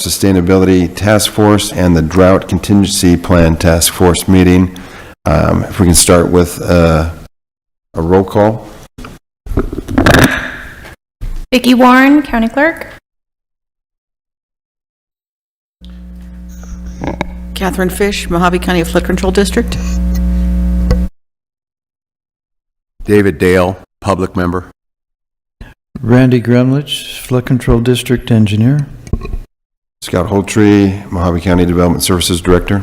Sustainability Task Force and the Drought Contingency Plan Task Force meeting. If we can start with a roll call. Vicki Warren, County Clerk. Catherine Fish, Mojave County Flood Control District. David Dale, Public Member. Randy Gremlich, Flood Control District Engineer. Scott Holtree, Mojave County Development Services Director.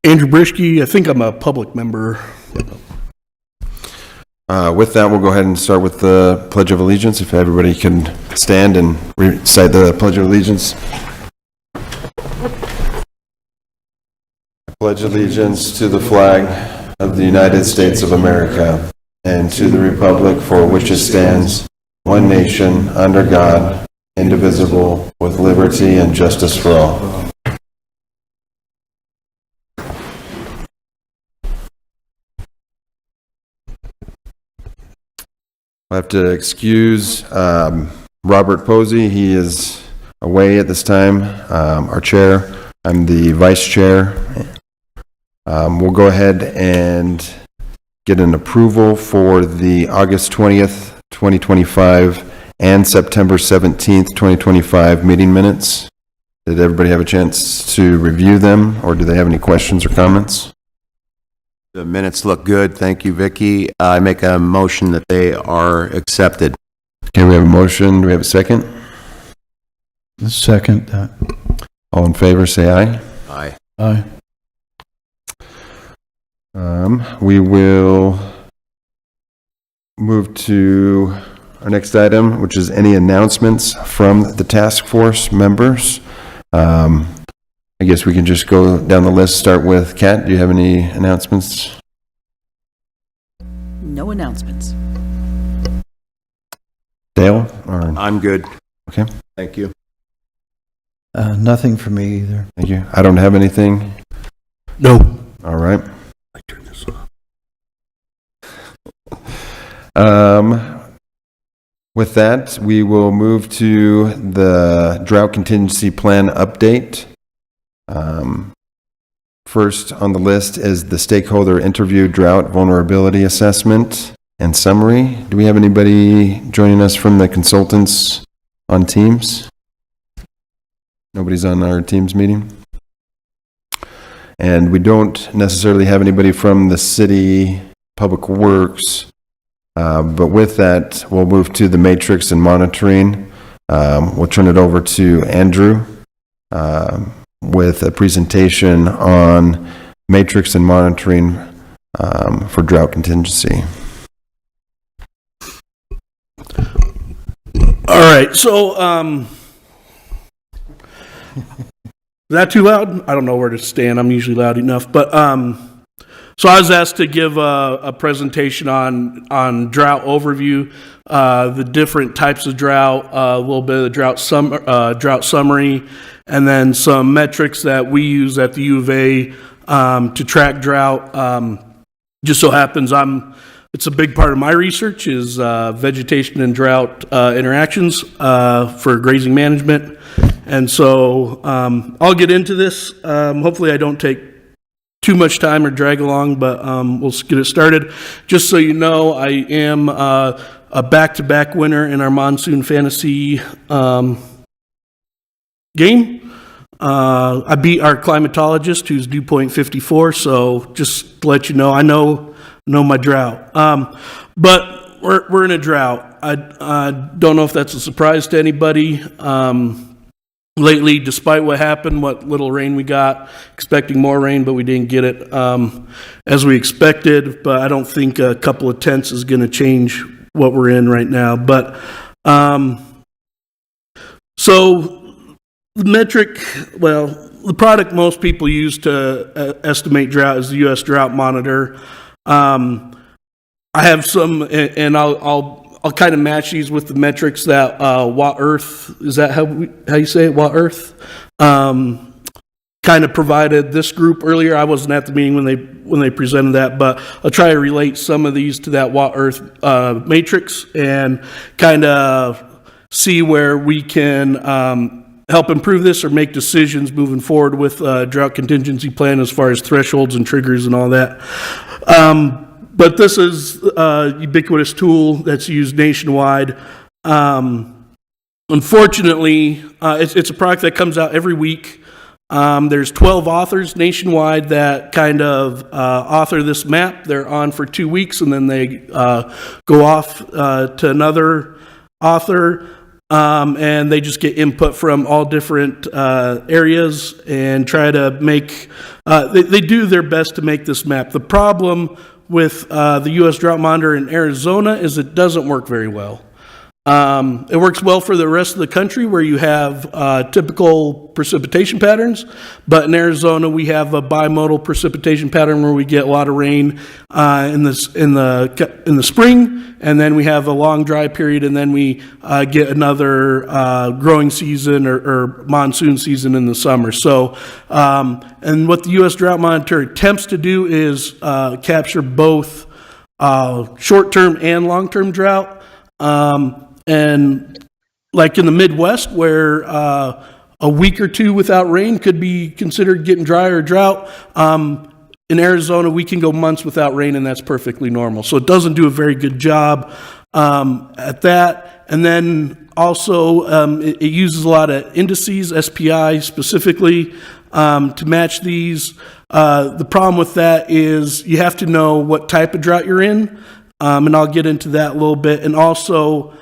Andrew Brischke, I think I'm a public member. With that, we'll go ahead and start with the Pledge of Allegiance. If everybody can stand and recite the Pledge of Allegiance. I pledge allegiance to the flag of the United States of America and to the republic for which it stands, one nation, under God, indivisible, with liberty and justice for all. I have to excuse Robert Posey. He is away at this time. Our chair. I'm the vice chair. We'll go ahead and get an approval for the August 20th, 2025 and September 17th, 2025 meeting minutes. Did everybody have a chance to review them, or do they have any questions or comments? The minutes look good. Thank you, Vicki. I make a motion that they are accepted. Okay, we have a motion. Do we have a second? Second that. All in favor, say aye. Aye. Aye. We will move to our next item, which is any announcements from the task force members. I guess we can just go down the list, start with Kat. Do you have any announcements? No announcements. Dale? Or, I'm good. okay, Thank you. Nothing for me either. thank you. I don't have anything. No. All right. I turn this off. With that, we will move to the Drought Contingency Plan update. First on the list is the stakeholder interview drought vulnerability assessment and summary. Do we have anybody joining us from the consultants on Teams? Nobody's on our Teams meeting? And we don't necessarily have anybody from the city public works, but with that, we'll move to the matrix and monitoring. We'll turn it over to Andrew with a presentation on matrix and monitoring for drought contingency. All right, so, is that too loud? I don't know where to stand. I'm usually loud enough, but, so I was asked to give a presentation on drought overview, the different types of drought, a little bit of the drought summary, and then some metrics that we use at the U of A to track drought. Just so happens it's a big part of my research is vegetation and drought interactions for grazing management. And so I'll get into this. Hopefully I don't take too much time or drag along, but we'll get it started. Just so you know, I am a back-to-back winner in our Monsoon Fantasy game. I beat our climatologist, who's dew point 54, so just to let you know, I know my drought. But we're in a drought. I don't know if that's a surprise to anybody. Lately, despite what happened, what little rain we got, expecting more rain, but we didn't get it as we expected. But I don't think a couple of tenths is going to change what we're in right now. But so the metric, well, the product most people use to estimate drought is the U.S. Drought Monitor. I have some, and I'll kind of match these with the metrics that Watt Earth, is that how you say it, Watt Earth, kind of provided this group earlier. I wasn't at the meeting when they presented that, but I'll try to relate some of these to that Watt Earth matrix and kind of see where we can help improve this or make decisions moving forward with drought contingency plan as far as thresholds and triggers and all that. But this is a ubiquitous tool that's used nationwide. Unfortunately, it's a product that comes out every week. There's 12 authors nationwide that kind of author this map. They're on for 2 weeks, and then they go off to another author, and they just get input from all different areas and try to make, they do their best to make this map. The problem with the U.S. Drought Monitor in Arizona is it doesn't work very well. It works well for the rest of the country where you have typical precipitation patterns, but in Arizona we have a bimodal precipitation pattern where we get a lot of rain in the spring, and then we have a long dry period, and then we get another growing season or monsoon season in the summer. So, and what the U.S. Drought Monitor attempts to do is capture both short-term and long-term drought. And like in the Midwest, where a week or two without rain could be considered getting dry or drought, in Arizona we can go months without rain, and that's perfectly normal. So it doesn't do a very good job at that. And then also it uses a lot of indices, SPI specifically, to match these. The problem with that is you have to know what type of drought you're in, and I'll get into that a little bit. And also,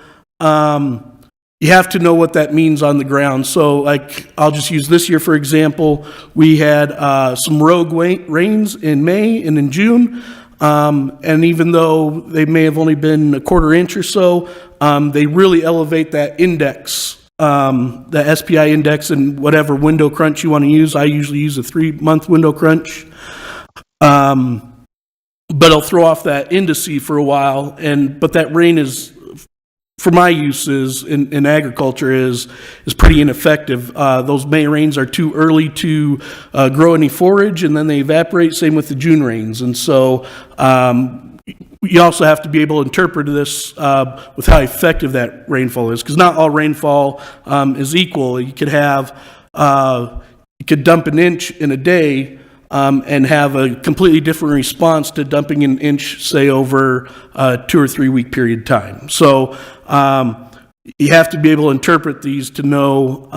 you have to know what that means on the ground. So, like, I'll just use this year, for example. We had some rogue rains in May and in June, and even though they may have only been a quarter inch or so, they really elevate that index, the SPI index, and whatever window crunch you want to use. I usually use a 3-month window crunch. But I'll throw off that indice for a while, but that rain is, for my uses in agriculture, is pretty ineffective. Those May rains are too early to grow any forage, and then they evaporate. Same with the June rains. And so you also have to be able to interpret this with how effective that rainfall is, because not all rainfall is equal. You could have you could dump an inch in a day, and have a completely different response to dumping an inch, say, over a 2 or 3 week period of time. So you have to be able to interpret these to know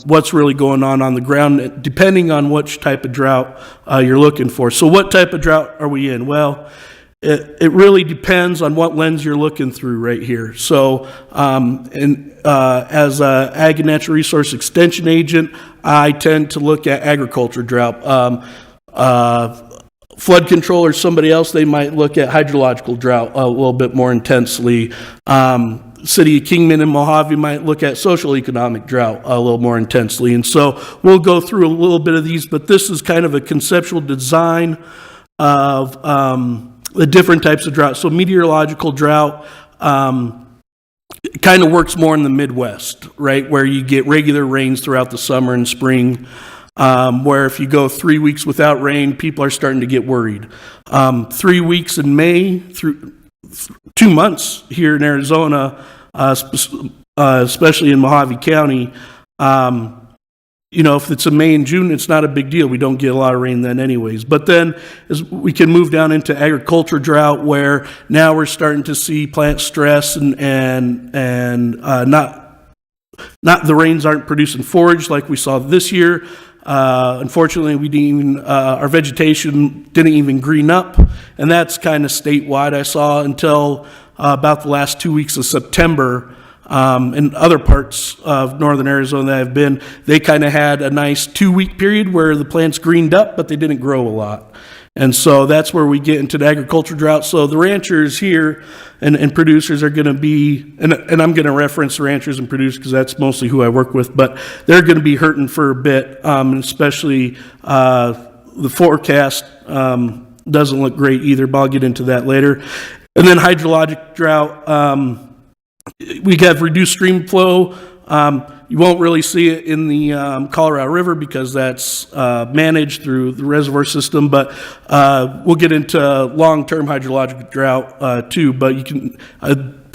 what's really going on the ground, depending on which type of drought you're looking for. So what type of drought are we in? Well, it really depends on what lens you're looking through right here. So as an Ag and Natural Resource Extension agent, I tend to look at agriculture drought. Flood control or somebody else, they might look at hydrological drought a little bit more intensely. City of Kingman and Mojave might look at social economic drought a little more intensely. And so we'll go through a little bit of these, but this is kind of a conceptual design of the different types of drought. So meteorological drought kind of works more in the Midwest, right, where you get regular rains throughout the summer and spring. Where if you go 3 weeks without rain, people are starting to get worried. 3 weeks in May through 2 months here in Arizona, especially in Mojave County, if it's a May and June, it's not a big deal. We don't get a lot of rain then anyways. But then as we can move down into agriculture drought, where now we're starting to see plant stress and not the rains aren't producing forage like we saw this year. Unfortunately, we didn't even, our vegetation didn't even green up, and that's kind of statewide. I saw until about the last 2 weeks of September. In other parts of northern Arizona that I've been, they kind of had a nice 2-week period where the plants greened up, but they didn't grow a lot. And so that's where we get into the agriculture drought. So the ranchers here and producers are going to be, and I'm going to reference ranchers and producers because that's mostly who I work with, but they're going to be hurting for a bit, especially the forecast doesn't look great either, but I'll get into that later. And then hydrologic drought, we have reduced stream flow. You won't really see it in the Colorado River because that's managed through the reservoir system, but we'll get into long-term hydrologic drought too. But you can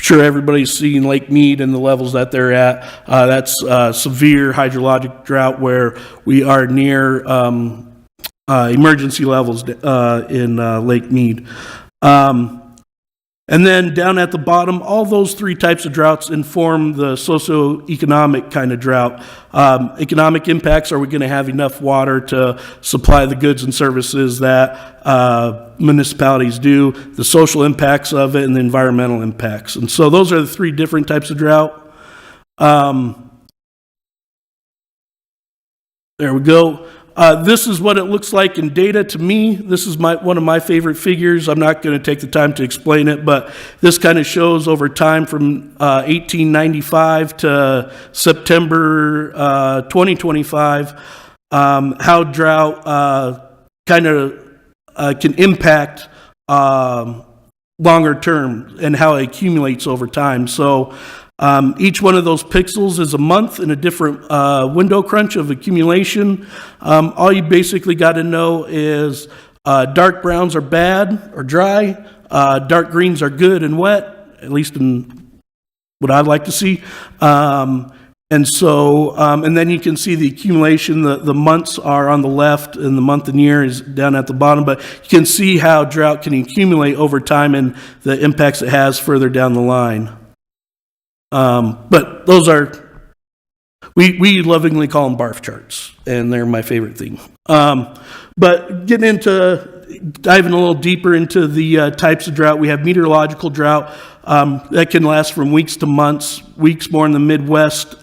sure everybody's seen Lake Mead and the levels that they're at. That's severe hydrologic drought where we are near emergency levels in Lake Mead. And then down at the bottom, all those three types of droughts inform the socioeconomic kind of drought. Economic impacts, are we going to have enough water to supply the goods and services that municipalities do, the social impacts of it, and the environmental impacts. And so those are the three different types of drought. There we go. This is what it looks like in data to me. This is one of my favorite figures. I'm not going to take the time to explain it, but this kind of shows over time from 1895 to September 2025 how drought kind of can impact longer term and how it accumulates over time. So each one of those pixels is a month in a different window crunch of accumulation. All you basically got to know is dark browns are bad or dry, dark greens are good and wet, at least in what I'd like to see. And then you can see the accumulation, the months are on the left and the month and year is down at the bottom, but you can see how drought can accumulate over time and the impacts it has further down the line. But those are, we lovingly call them barf charts, and they're my favorite thing. But diving a little deeper into the types of drought, we have meteorological drought that can last from weeks to months, weeks more in the Midwest,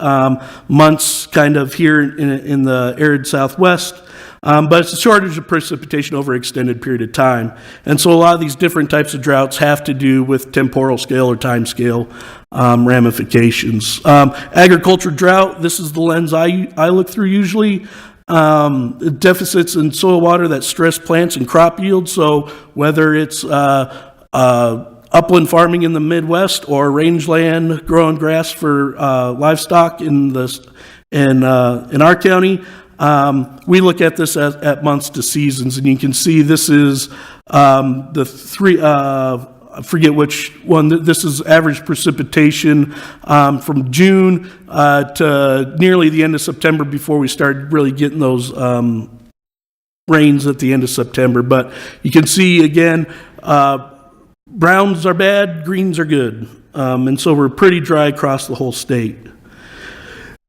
months kind of here in the arid Southwest. But it's a shortage of precipitation over an extended period of time. And so a lot of these different types of droughts have to do with temporal scale or time scale ramifications. Agriculture drought, this is the lens I look through usually. Deficits in soil water that stress plants and crop yield. So whether it's upland farming in the Midwest or rangeland growing grass for livestock in our county, we look at this at months to seasons, and you can see this is the three, I forget which one, this is average precipitation from June to nearly the end of September before we started really getting those rains at the end of September. But you can see again, browns are bad, greens are good. And so we're pretty dry across the whole state.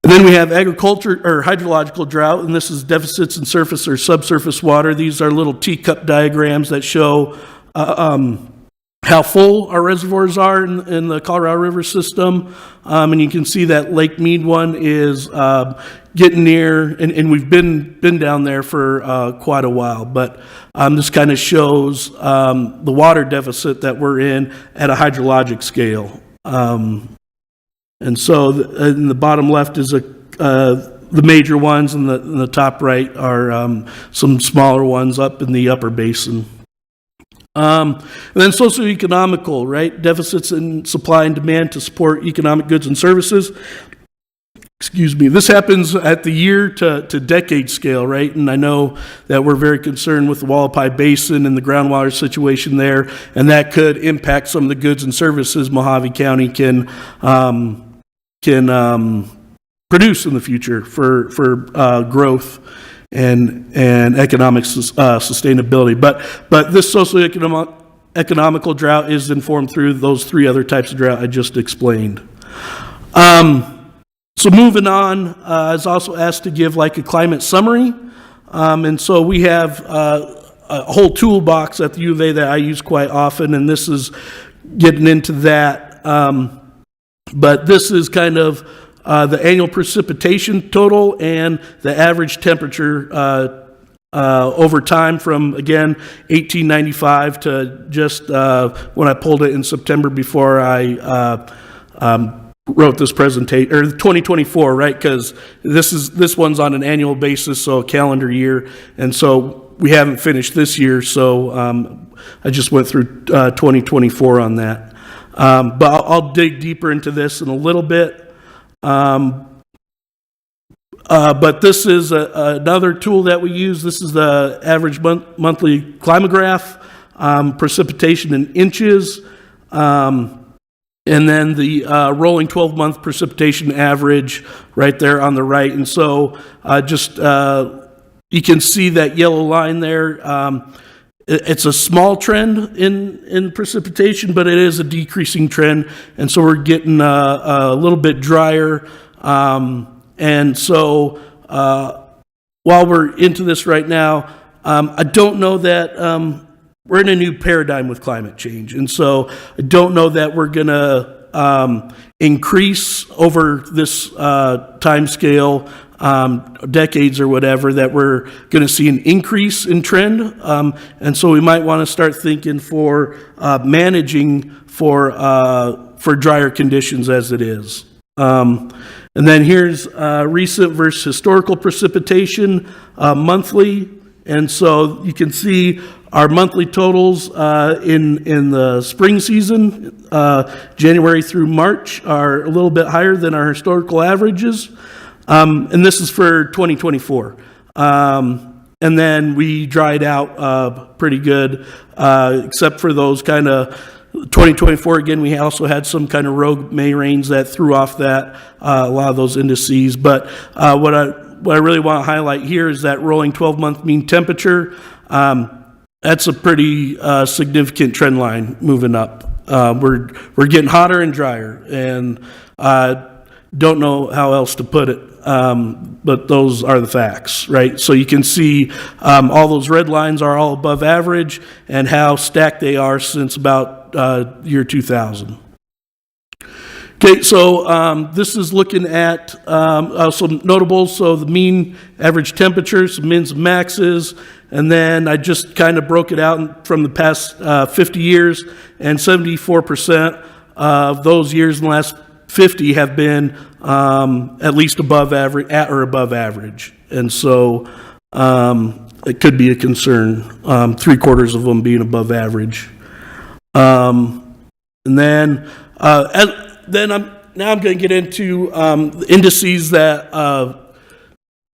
And then we have agriculture or hydrological drought, and this is deficits in surface or subsurface water. These are little teacup diagrams that show how full our reservoirs are in the Colorado River system. And you can see that Lake Mead one is getting near, and we've been down there for quite a while. But this kind of shows the water deficit that we're in at a hydrologic scale. And so in the bottom left is the major ones, and the top right are some smaller ones up in the upper basin. And then socioeconomical, right? Deficits in supply and demand to support economic goods and services. Excuse me. This happens at the year to decade scale, right? And I know that we're very concerned with the Wallapai Basin and the groundwater situation there, and that could impact some of the goods and services Mojave County can produce in the future for growth and economic sustainability. But this socioeconomical drought is informed through those three other types of drought I just explained. So moving on, I was also asked to give like a climate summary. And so we have a whole toolbox at the U of A that I use quite often, and this is getting into that. But this is kind of the annual precipitation total and the average temperature over time from, again, 1895 to just when I pulled it in September before I wrote this presentation, or 2024, right? Because this one's on an annual basis, so a calendar year, and so we haven't finished this year, so I just went through 2024 on that. But I'll dig deeper into this in a little bit. But this is another tool that we use. This is the average monthly climograph, precipitation in inches. And and then the rolling 12-month precipitation average right there on the right. And so you can see that yellow line there. It's a small trend in precipitation, but it is a decreasing trend. And so we're getting a little bit drier. And so while we're into this right now, I don't know that we're in a new paradigm with climate change. And so I don't know that we're going to increase over this time scale, decades or whatever, that we're going to see an increase in trend. And so we might want to start thinking for managing for drier conditions as it is. And then here's recent versus historical precipitation monthly. And so you can see our monthly totals in the spring season, January through March, are a little bit higher than our historical averages. And this is for 2024. And then we dried out pretty good, except for those kind of 2024. Again, we also had some kind of rogue May rains that threw off that a lot of those indices. But what I really want to highlight here is that rolling 12-month mean temperature. That's a pretty significant trend line moving up. We're getting hotter and drier, and don't know how else to put it. But those are the facts, right? So you can see all those red lines are all above average, and how stacked they are since about year 2000. Okay, so this is looking at some notables. So the mean average temperatures, mins and maxes, and then I just kind of broke it out from the past 50 years, and 74% of those years in the last 50 have been at least above average, at or above average. And so it could be a concern, 3/4 of them being above average. And then I'm going to get into indices that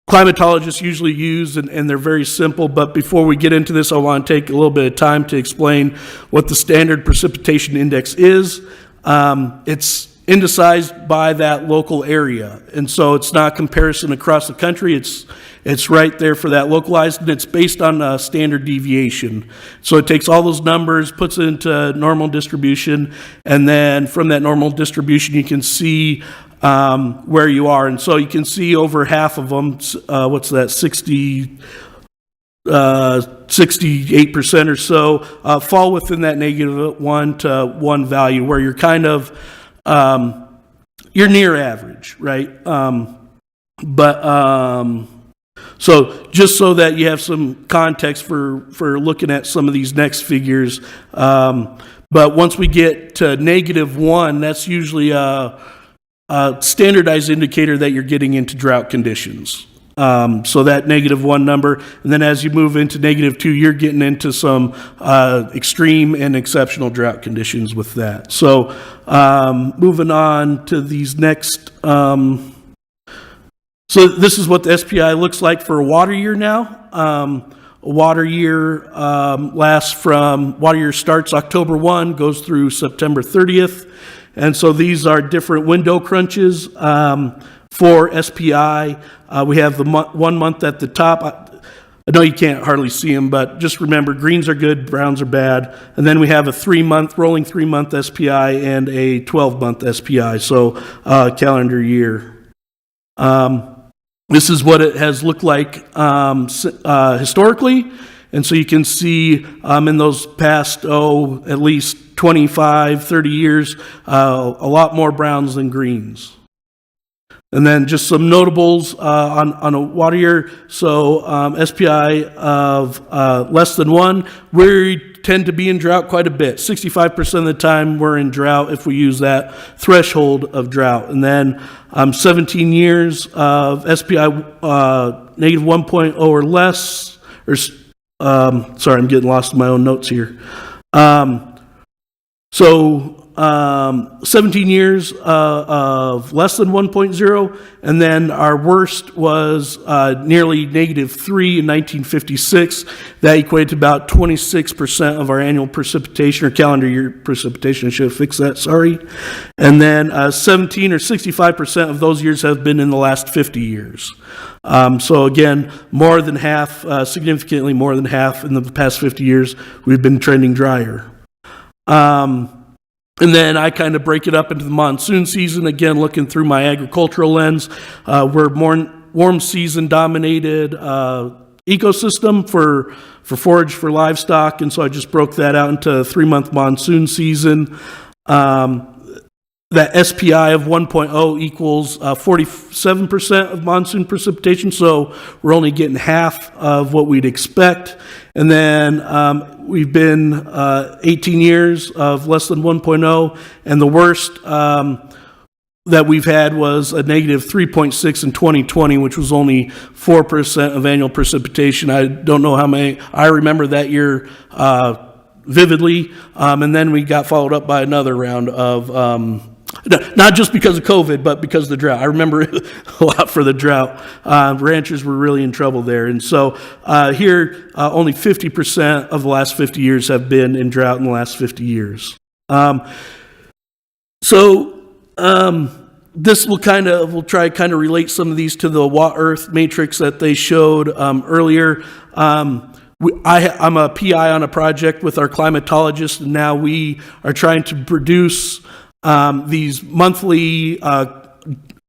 climatologists usually use, and they're very simple. But before we get into this, I want to take a little bit of time to explain what the standard precipitation index is. It's indicized by that local area, and so it's not comparison across the country. It's right there for that localized, and it's based on a standard deviation. So it takes all those numbers, puts it into normal distribution, and then from that normal distribution you can see where you are. And so you can see over half of them, what's that, 68% or so, fall within that -1 to 1 value, where you're kind of you're near average, right? So just so that you have some context for looking at some of these next figures, but once we get to -1, that's usually a standardized indicator that you're getting into drought conditions. So that -1 number, and then as you move into -2, you're getting into some extreme and exceptional drought conditions with that. So moving on to these next, so this is what the SPI looks like for a water year now. A water year water year starts October 1, goes through September 30th. And so these are different window crunches for SPI. We have the 1 month at the top. I know you can't hardly see them, but just remember, greens are good, browns are bad. And then we have a rolling 3-month SPI and a 12-month SPI, so calendar year. This is what it has looked like historically. And so you can see in those past, at least 25, 30 years, a lot more browns than greens. And then just some notables on a water year. So SPI of less than 1, we tend to be in drought quite a bit. 65% of the time we're in drought if we use that threshold of drought. And then 17 years of SPI -1.0 or less, or sorry, I'm getting lost in my own notes here. So 17 years of less than 1.0, and then our worst was nearly -3 in 1956. That equated to about 26% of our annual precipitation, or calendar year precipitation. I should have fixed that, sorry. And then 17 or 65% of those years have been in the last 50 years. So again, more than half, significantly more than half in the past 50 years, we've been trending drier. And then I kind of break it up into the monsoon season, again, looking through my agricultural lens. We're more warm season dominated ecosystem for forage for livestock, and so I just broke that out into a 3-month monsoon season. That SPI of 1.0 equals 47% of monsoon precipitation, so we're only getting half of what we'd expect. And then we've been 18 years of less than 1.0, and the worst that we've had was a -3.6 in 2020, which was only 4% of annual precipitation. I don't know how many, I remember that year vividly, and then we got followed up by another round of not just because of COVID, but because of the drought. I remember it a lot for the drought. Ranchers were really in trouble there. And so here, only 50% of the last 50 years have been in drought in the last 50 years. This will we'll try kind of relate some of these to the Watt-Earth matrix that they showed earlier. I'm a PI on a project with our climatologist, and now we are trying to produce these monthly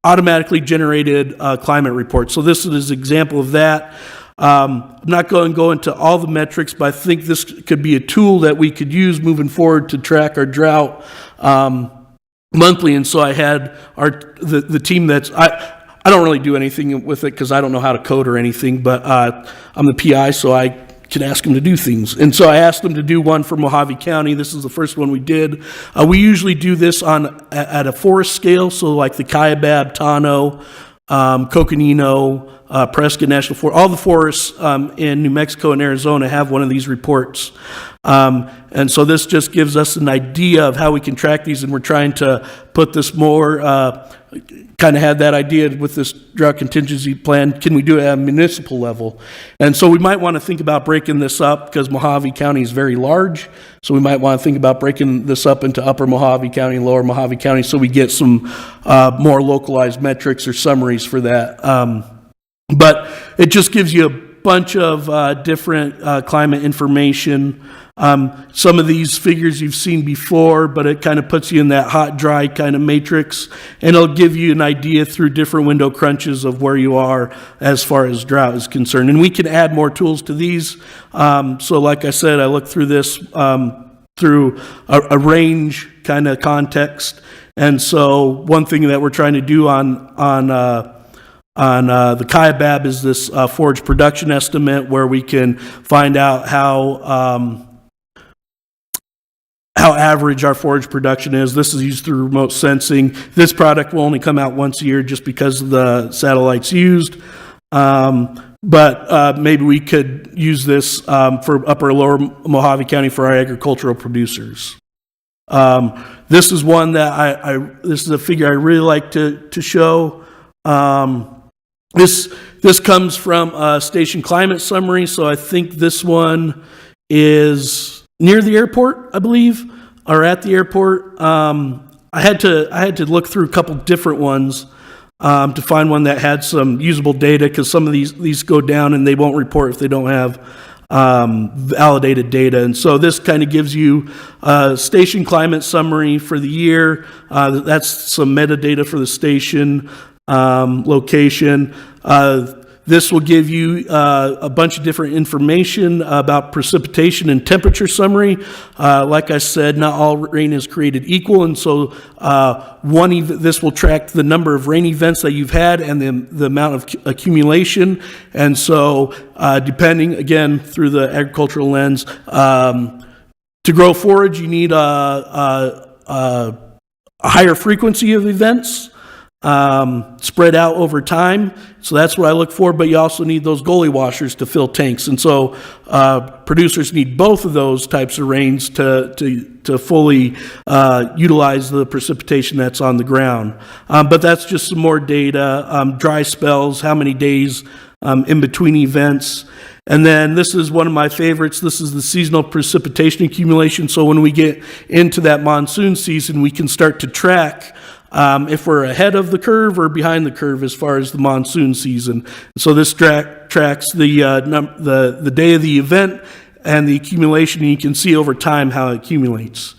automatically generated climate reports. So this is an example of that. I'm not going to go into all the metrics, but I think this could be a tool that we could use moving forward to track our drought monthly. And so I had the team that's I don't really do anything with it because I don't know how to code or anything, but I'm the PI, so I can ask them to do things. And so I asked them to do one for Mojave County. This is the first one we did. We usually do this at a forest scale, so like the Kaibab, Tano, Coconino, Prescott National Forest, all the forests in New Mexico and Arizona have one of these reports. And so this just gives us an idea of how we can track these, and we're trying to put this more, kind of had that idea with this drought contingency plan. Can we do it at a municipal level? And so we might want to think about breaking this up because Mojave County is very large. So we might want to think about breaking this up into Upper Mojave County and Lower Mojave County so we get some more localized metrics or summaries for that. But it just gives you a bunch of different climate information. Some of these figures you've seen before, but it kind of puts you in that hot, dry kind of matrix, and it'll give you an idea through different window crunches of where you are as far as drought is concerned. And we can add more tools to these. So like I said, I looked through this through a range kind of context. And so one thing that we're trying to do on the Kaibab is this forage production estimate, where we can find out how average our forage production is. This is used through remote sensing. This product will only come out once a year just because of the satellites used. But maybe we could use this for Upper or Lower Mojave County for our agricultural producers. This is one that this is a figure I really like to show. This comes from a station climate summary, so I think this one is near the airport, I believe, or at the airport. I had to look through a couple different ones to find one that had some usable data, because some of these go down and they won't report if they don't have validated data. And so this kind of gives you a station climate summary for the year. That's some metadata for the station location. This will give you a bunch of different information about precipitation and temperature summary. Like I said, not all rain is created equal, and so this will track the number of rain events that you've had and the amount of accumulation. And so depending, again, through the agricultural lens, to grow forage, you need a higher frequency of events. spread out over time. So that's what I look for, but you also need those gully washers to fill tanks. And so producers need both of those types of rains to fully utilize the precipitation that's on the ground. But that's just some more data. Dry spells, how many days in between events. And then this is one of my favorites. This is the seasonal precipitation accumulation. So when we get into that monsoon season, we can start to track if we're ahead of the curve or behind the curve as far as the monsoon season. So this tracks the day of the event and the accumulation, and you can see over time how it accumulates.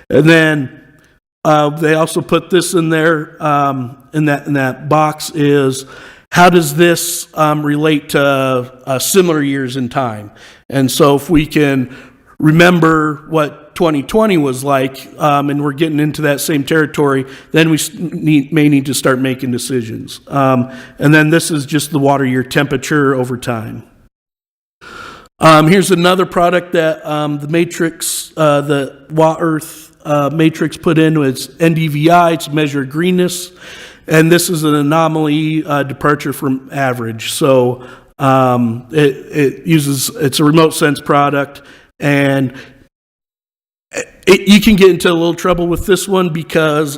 And then they also put this in there in that box is how does this relate to similar years in time? And so if we can remember what 2020 was like, and we're getting into that same territory, then we may need to start making decisions. And then this is just the water year temperature over time. Here's another product that the Matrix, the WaEarth Matrix put in. It's NDVI, it's measured greenness. And this is an anomaly departure from average. So it's a remote sense product, and you can get into a little trouble with this one because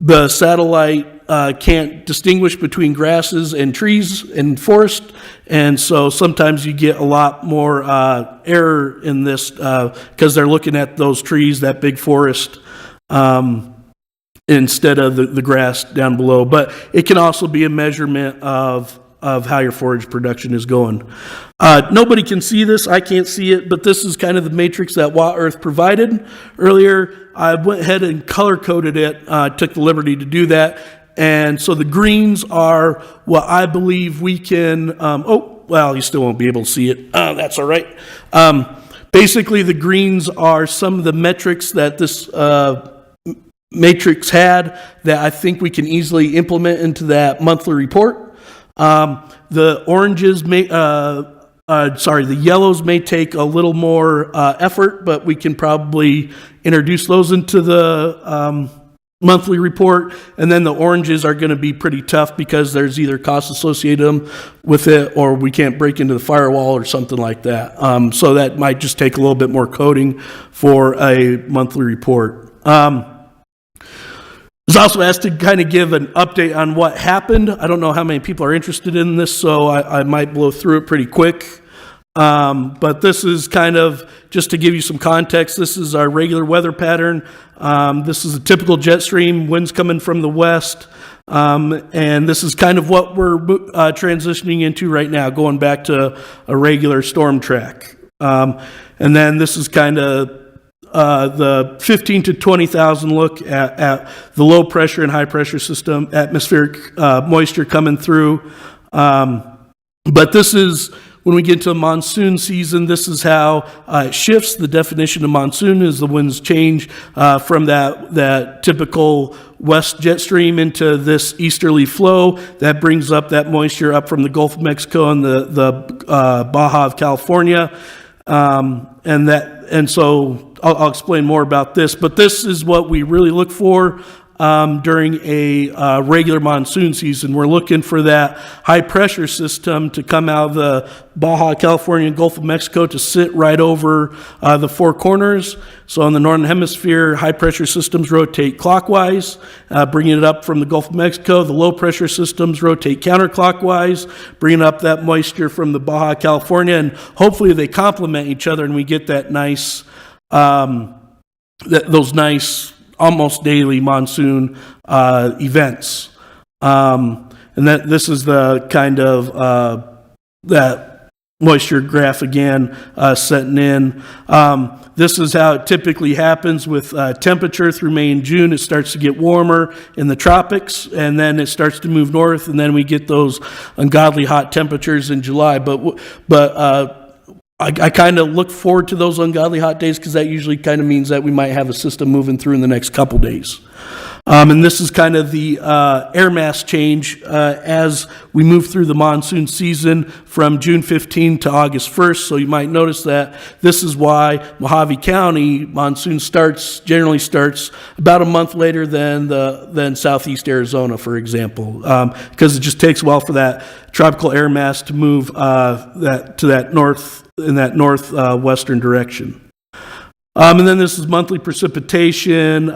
the satellite can't distinguish between grasses and trees and forest, and so sometimes you get a lot more error in this because they're looking at those trees, that big forest, instead of the grass down below. But it can also be a measurement of how your forage production is going. Nobody can see this. I can't see it, but this is kind of the matrix that WaEarth provided earlier. I went ahead and color-coded it, took the liberty to do that. And so the greens are what I believe we can, you still won't be able to see it. That's all right. Basically, the greens are some of the metrics that this matrix had that I think we can easily implement into that monthly report. The oranges the yellows may take a little more effort, but we can probably introduce those into the monthly report. And then the oranges are going to be pretty tough because there's either costs associated with it or we can't break into the firewall or something like that. So that might just take a little bit more coding for a monthly report. I was also asked to kind of give an update on what happened. I don't know how many people are interested in this, so I might blow through it pretty quick. But this is kind of, just to give you some context, this is our regular weather pattern. This is a typical jet stream, winds coming from the west. And this is kind of what we're transitioning into right now, going back to a regular storm track. And then this is kind of the 15 to 20,000 look at the low pressure and high pressure system, atmospheric moisture coming through. But this is, when we get to monsoon season, this is how it shifts. The definition of monsoon is the winds change from that typical west jet stream into this easterly flow. That brings up that moisture up from the Gulf of Mexico and the Baja of California. And so I'll explain more about this, but this is what we really look for during a regular monsoon season. We're looking for that high pressure system to come out of the Baja California and Gulf of Mexico to sit right over the four corners. So in the northern hemisphere, high pressure systems rotate clockwise, bringing it up from the Gulf of Mexico. The low pressure systems rotate counterclockwise, bringing up that moisture from the Baja California, and hopefully they complement each other and we get that nice those nice almost daily monsoon events. And that this is the kind of that moisture graph again setting in. This is how it typically happens with temperature through May and June. It starts to get warmer in the tropics, and then it starts to move north, and then we get those ungodly hot temperatures in July. But I kind of look forward to those ungodly hot days because that usually kind of means that we might have a system moving through in the next couple days. And this is kind of the air mass change as we move through the monsoon season from June 15 to August 1st. So you might notice that this is why Mojave County monsoon generally starts about a month later than southeast Arizona, for example, because it just takes a while for that tropical air mass to move to that northwestern direction. And then this is monthly precipitation.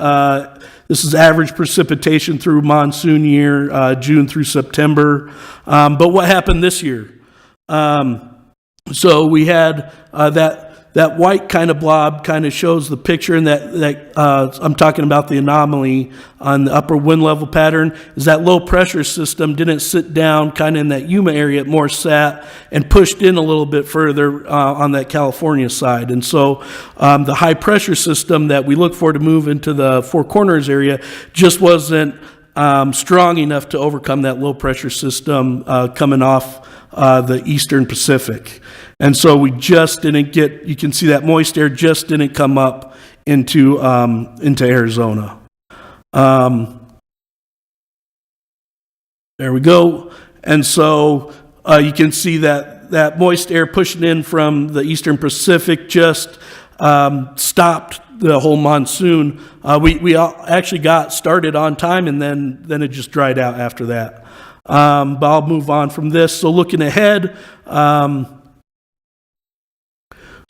This is average precipitation through monsoon year, June through September. But what happened this year? So we had that white kind of blob kind of shows the picture, and that I'm talking about the anomaly on the upper wind level pattern is that low pressure system didn't sit down kind of in that Yuma area, it more sat and pushed in a little bit further on that California side. And so the high pressure system that we look for to move into the Four Corners area just wasn't strong enough to overcome that low pressure system coming off the eastern Pacific. And so we just didn't get, you can see that moist air just didn't come up into Arizona. There we go. And so you can see that moist air pushing in from the eastern Pacific just stopped the whole monsoon. We actually got started on time, and then it just dried out after that. But I'll move on from this. So looking ahead,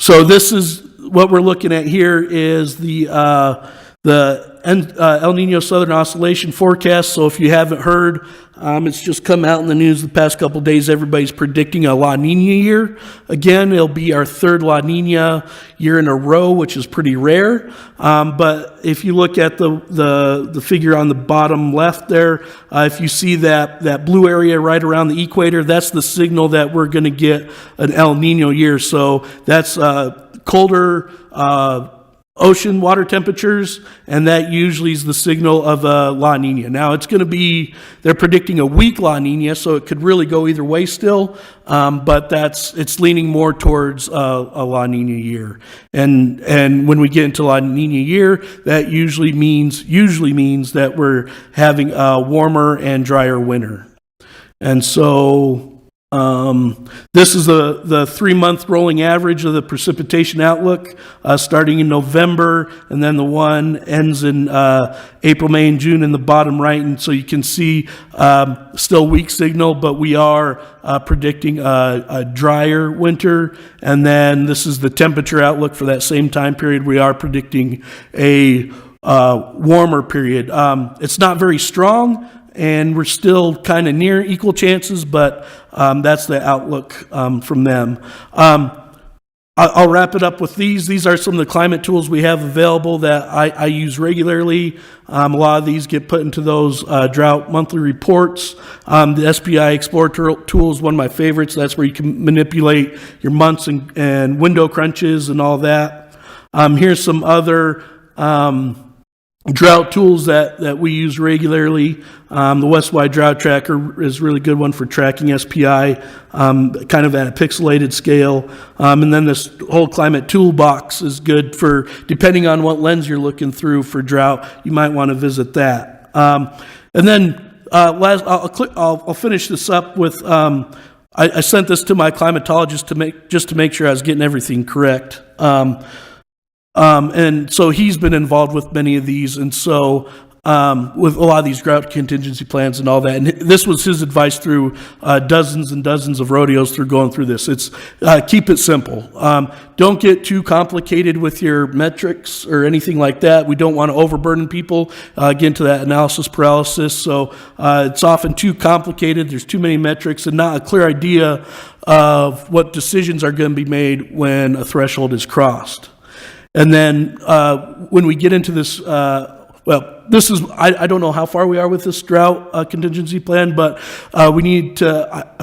so this is what we're looking at here is the El Nino Southern Oscillation forecast. So if you haven't heard, it's just come out in the news the past couple of days. Everybody's predicting a La Nina year. Again, it'll be our third La Nina year in a row, which is pretty rare. But if you look at the figure on the bottom left there, if you see that blue area right around the equator, that's the signal that we're going to get an El Nino year. So that's colder ocean water temperatures, and that usually is the signal of a La Nina. Now it's going to be, they're predicting a weak La Nina, so it could really go either way still, but it's leaning more towards a La Nina year. And when we get into La Nina year, that usually means that we're having a warmer and drier winter. And so this is the 3-month rolling average of the precipitation outlook, starting in November, and then the one ends in April, May, and June in the bottom right. And so you can see still weak signal, but we are predicting a drier winter. And then this is the temperature outlook for that same time period. We are predicting a warmer period. It's not very strong, and we're still kind of near equal chances, but that's the outlook from them. I'll wrap it up with these. These are some of the climate tools we have available that I use regularly. A lot of these get put into those drought monthly reports. The SPI Explorer tool is one of my favorites. That's where you can manipulate your months and window crunches and all that. Here's some other drought tools that we use regularly. The Westwide Drought Tracker is a really good one for tracking SPI, kind of at a pixelated scale. And then this whole climate toolbox is good for, depending on what lens you're looking through for drought, you might want to visit that. And then I'll finish this up with, I sent this to my climatologist to make sure I was getting everything correct. And so he's been involved with many of these, and so with a lot of these drought contingency plans and all that. And this was his advice through dozens and dozens of rodeos through going through this. It's keep it simple. Don't get too complicated with your metrics or anything like that. We don't want to overburden people, get into that analysis paralysis. So it's often too complicated. There's too many metrics and not a clear idea of what decisions are going to be made when a threshold is crossed. And then when we get into this, this is, I don't know how far we are with this drought contingency plan, but I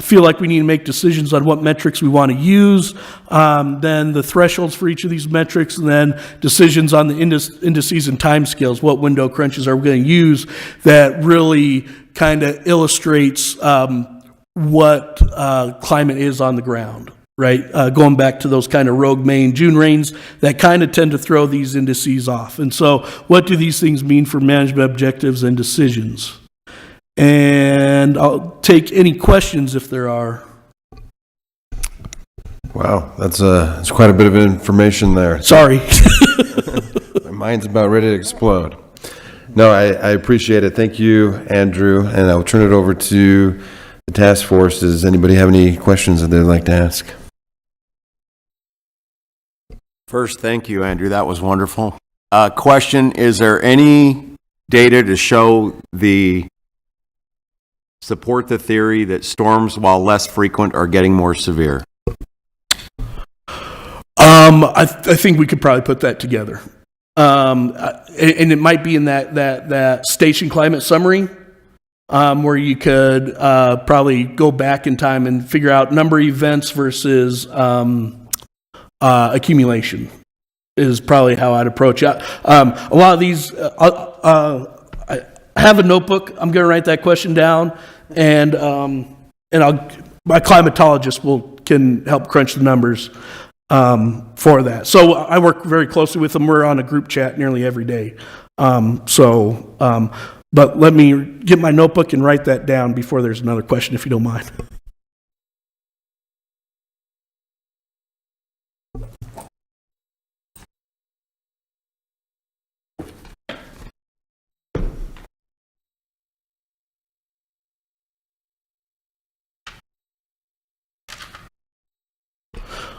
feel like we need to make decisions on what metrics we want to use, then the thresholds for each of these metrics, and then decisions on the indices and timescales. What window crunches are we going to use that really kind of illustrates what climate is on the ground. right? Going back to those kind of rogue May and June rains that kind of tend to throw these indices off. And so what do these things mean for management objectives and decisions? And I'll take any questions if there are. Wow, that's quite a bit of information there. Sorry. My mind's about ready to explode. No, I appreciate it. Thank you, Andrew, and I'll turn it over to the task force. Does anybody have any questions that they'd like to ask? First, thank you, Andrew. That was wonderful. Question, is there any data to support the theory that storms, while less frequent, are getting more severe? I think we could probably put that together. And it might be in that station climate summary, where you could probably go back in time and figure out number of events versus accumulation is probably how I'd approach it. A lot of these, I have a notebook. I'm going to write that question down, and my climatologist can help crunch the numbers for that. So I work very closely with them. We're on a group chat nearly every day. But let me get my notebook and write that down before there's another question, if you don't mind.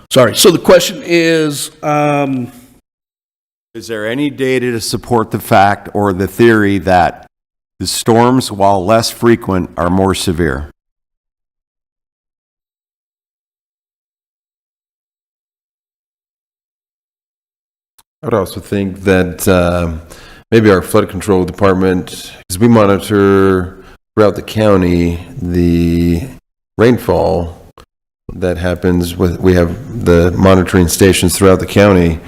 Sorry. So the question is, Is there any data to support the fact or the theory that the storms, while less frequent, are more severe? I would also think that maybe our flood control department, because we monitor throughout the county the rainfall that happens we have the monitoring stations throughout the county.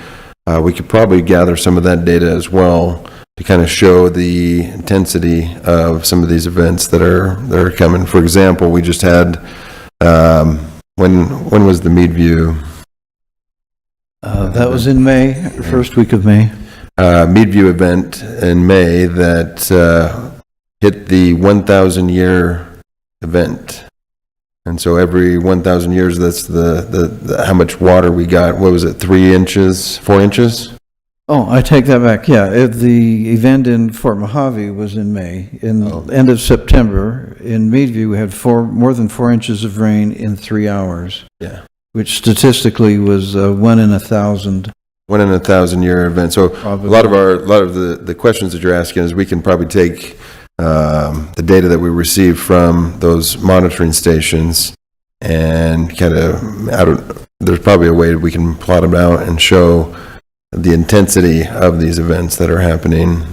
We could probably gather some of that data as well to kind of show the intensity of some of these events that are coming. For example, we just had when was the Meadview? That was in May, first week of May. Meadview event in May that hit the 1,000 year event. And so every 1,000 years, that's the how much water we got. What was it, 3 inches, 4 inches? Oh, I take that back. Yeah, the event in Fort Mojave was in May. In the end of September, in Meadview, we had more than 4 inches of rain in 3 hours. Yeah. Which statistically was 1 in 1,000. 1 in 1,000 year event. So Probably. a lot of the questions that you're asking is we can probably take the data that we receive from those monitoring stations and kind of there's probably a way we can plot them out and show the intensity of these events that are happening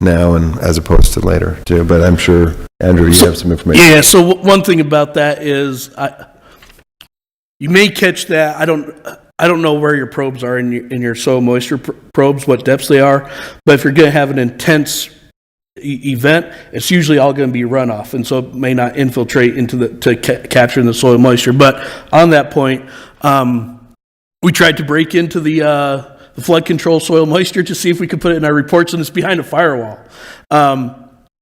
now and as opposed to later too. But I'm sure, Andrew, you have some information. yeah, so one thing about that is you may catch that. I don't know where your probes are in your soil moisture probes, what depths they are, but if you're going to have an intense event, it's usually all going to be runoff, and so it may not infiltrate into capturing the soil moisture. But on that point, we tried to break into the flood control soil moisture to see if we could put it in our reports, and it's behind a firewall.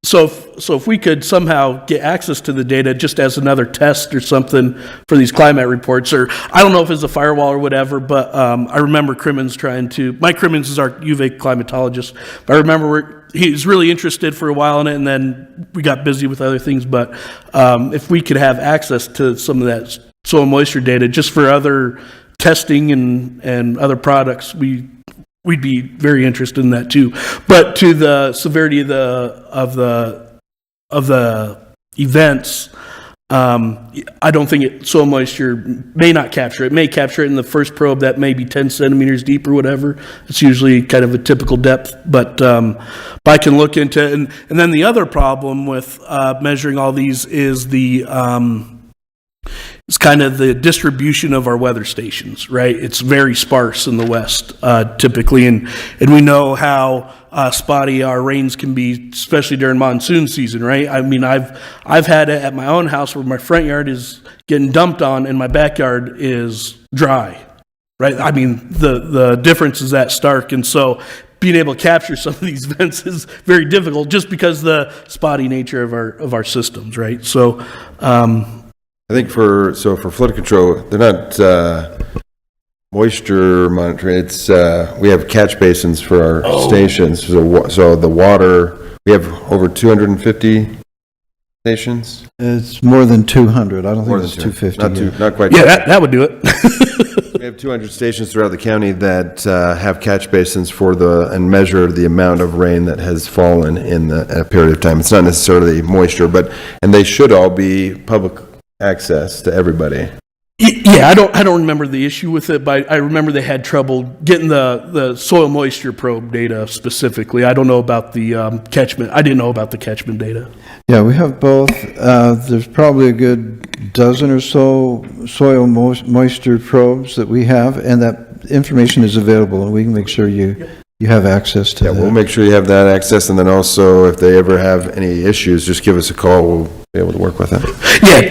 So if we could somehow get access to the data just as another test or something for these climate reports, or I don't know if it's a firewall or whatever, but I remember Crimmins Mike Crimmins is our UVA climatologist, but I remember he was really interested for a while in it, and then we got busy with other things. But if we could have access to some of that soil moisture data just for other testing and other products, we'd be very interested in that too. But to the severity of the events, I don't think soil moisture may not capture it. It may capture it in the first probe that may be 10 centimeters deep or whatever. It's usually kind of a typical depth, but I can look into it. And then the other problem with measuring all these is the is kind of the distribution of our weather stations, right? It's very sparse in the west, typically, and we know how spotty our rains can be, especially during monsoon season, right? I mean, I've had it at my own house where my front yard is getting dumped on and my backyard is dry, right? I mean, the difference is that stark, and so being able to capture some of these events is very difficult just because the spotty nature of our systems, right? So, I think for flood control, they're not moisture monitoring. It's we have catch basins for our stations. So the water, we have over 250 stations. It's more than 200. I don't More think than it's 250. not quite. yeah, that would do it. We have 200 stations throughout the county that have catch basins and measure the amount of rain that has fallen in a period of time. It's not necessarily moisture, and they should all be public access to everybody. Yeah, I don't remember the issue with it, but I remember they had trouble getting the soil moisture probe data specifically. I don't know about the catchment. I didn't know about the catchment data. Yeah, we have both. There's probably a good dozen or so soil moisture probes that we have, and that information is available, and we can make sure you have access to Yeah, that. we'll make sure you have that access, and then also if they ever have any issues, just give us a call. We'll be able to work with them. Yeah,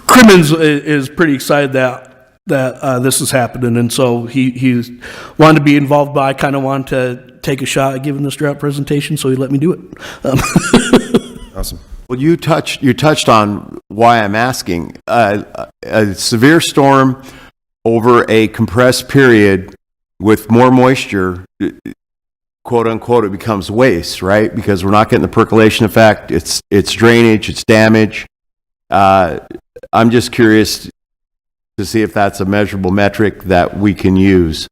Crimmins is pretty excited that this is happening, and so he's wanted to be involved, but I kind of wanted to take a shot at giving this drought presentation, so he let me do it. Awesome. Well, you touched on why I'm asking. A severe storm over a compressed period with more moisture, quote unquote, it becomes waste, right? Because we're not getting the percolation effect. It's drainage, it's damage. I'm just curious to see if that's a measurable metric that we can use.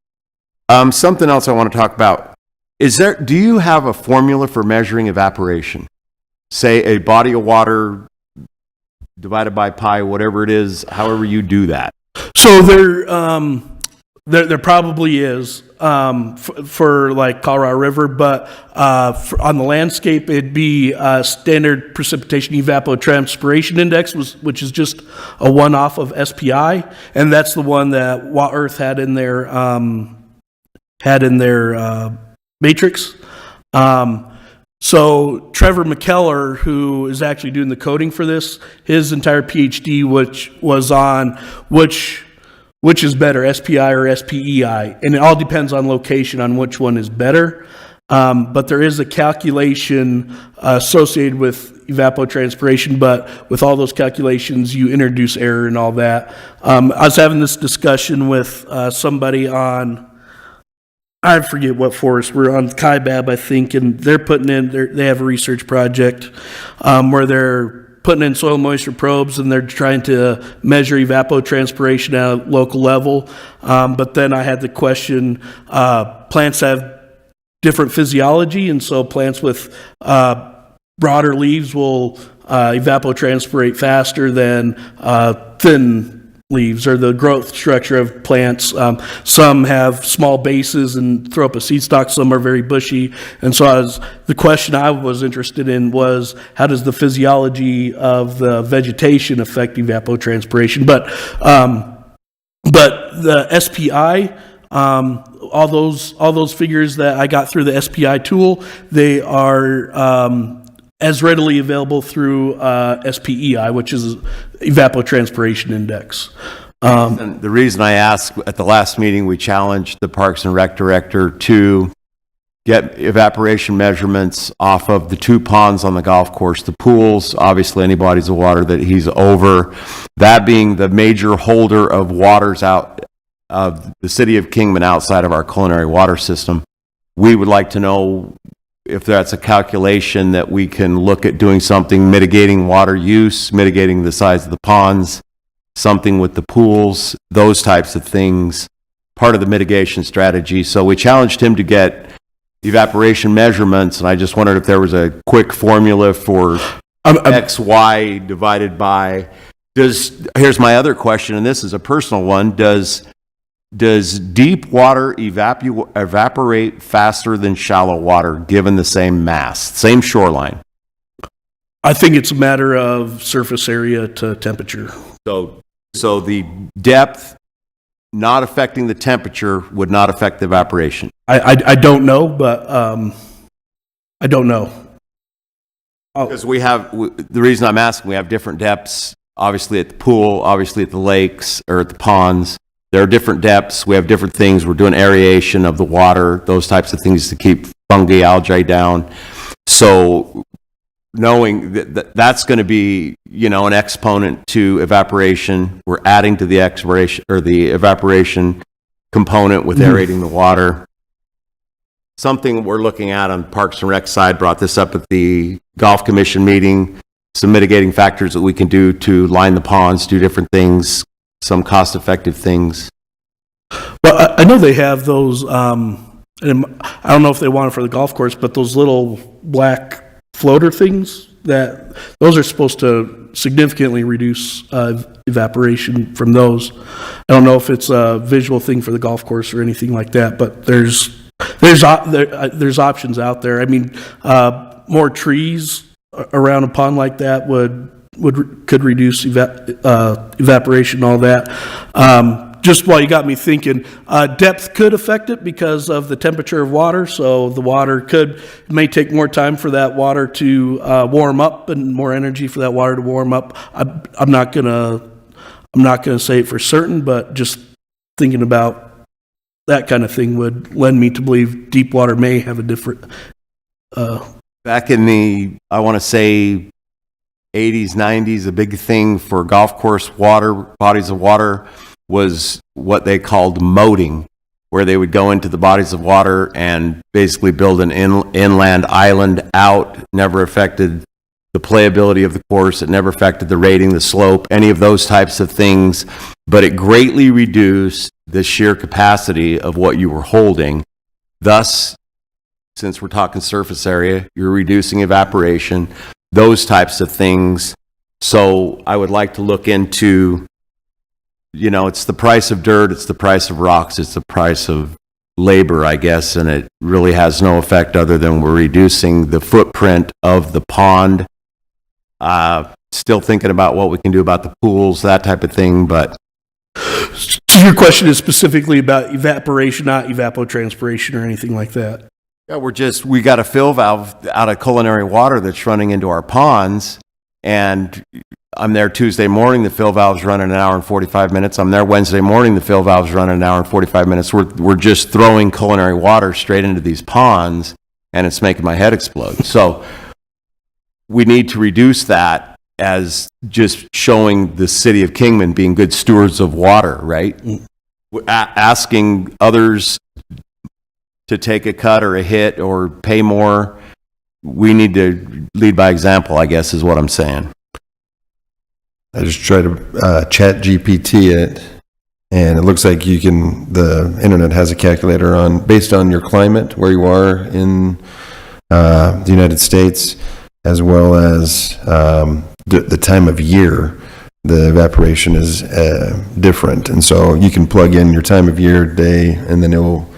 Something else I want to talk about. Do you have a formula for measuring evaporation? Say a body of water divided by pi, whatever it is, however you do that. So there probably is for like Colorado River, but on the landscape it'd be standard precipitation evapotranspiration index, which is just a one-off of SPI, and that's the one that Earth had in their matrix. So Trevor McKellar, who is actually doing the coding for this, his entire PhD, which was on which is better, SPI or SPEI, and it all depends on location on which one is better. But there is a calculation associated with evapotranspiration, but with all those calculations, you introduce error and all that. I was having this discussion with somebody on, I forget what forest, we're on Kaibab, I think, and they're putting in, they have a research project where they're putting in soil moisture probes and they're trying to measure evapotranspiration at a local level. But then I had the question, plants have different physiology, and so plants with broader leaves will evapotranspirate faster than thin leaves, or the growth structure of plants. Some have small bases and throw up a seed stalk, some are very bushy. And so the question I was interested in was, how does the physiology of the vegetation affect evapotranspiration? But the SPI, all those figures that I got through the SPI tool, they are as readily available through SPEI, which is evapotranspiration index. And the reason I asked, at the last meeting, we challenged the Parks and Rec director to get evaporation measurements off of the two ponds on the golf course, the pools, obviously any bodies of water that he's over, that being the major holder of waters out of the city of Kingman outside of our culinary water system. We would like to know if that's a calculation that we can look at doing something, mitigating water use, mitigating the size of the ponds, something with the pools, those types of things, part of the mitigation strategy. So we challenged him to get evaporation measurements, and I just wondered if there was a quick formula for X, Y divided by. Here's my other question, and this is a personal one. Does deep water evaporate faster than shallow water given the same mass, same shoreline? I think it's a matter of surface area to temperature. So the depth not affecting the temperature would not affect the evaporation. I don't know, but I don't know. Because the reason I'm asking, we have different depths, obviously at the pool, obviously at the lakes, or at the ponds. There are different depths. We have different things. We're doing aeration of the water, those types of things to keep fungi, algae down. So knowing that that's going to be, an exponent to evaporation, we're adding to the expiration or the evaporation component with aerating the water. Something we're looking at on Parks and Rec side, brought this up at the Golf Commission meeting, some mitigating factors that we can do to line the ponds, do different things, some cost-effective things. Well, I know they have those, and I don't know if they want it for the golf course, but those little black floater things, those are supposed to significantly reduce evaporation from those. I don't know if it's a visual thing for the golf course or anything like that, but there's options out there. I mean, more trees around a pond like that could reduce evaporation and all that. Just while you got me thinking, depth could affect it because of the temperature of water. So the water may take more time for that water to warm up and more energy for that water to warm up. I'm not gonna say it for certain, but just thinking about that kind of thing would lend me to believe deep water may have a different. Back in the, I want to say, 80s, 90s, a big thing for golf course water, bodies of water, was what they called moating, where they would go into the bodies of water and basically build an inland island out. Never affected the playability of the course. It never affected the rating, the slope, any of those types of things, but it greatly reduced the sheer capacity of what you were holding. Thus, since we're talking surface area, you're reducing evaporation, those types of things. So I would like to look into, it's the price of dirt, it's the price of rocks, it's the price of labor, I guess, and it really has no effect other than we're reducing the footprint of the pond. Still thinking about what we can do about the pools, that type of thing, but... So your question is specifically about evaporation, not evapotranspiration or anything like that? Yeah, we got a fill valve out of culinary water that's running into our ponds, and I'm there Tuesday morning, the fill valve's running an hour and 45 minutes. I'm there Wednesday morning, the fill valve's running an hour and 45 minutes. We're just throwing culinary water straight into these ponds, and it's making my head explode. So we need to reduce that as just showing the city of Kingman being good stewards of water, right? Asking others to take a cut or a hit or pay more. We need to lead by example, I guess, is what I'm saying. I just tried to chat GPT it, and it looks like the internet has a calculator based on your climate, where you are in the United States, as well as the time of year. The evaporation is different, and so you can plug in your time of year, day, and then it will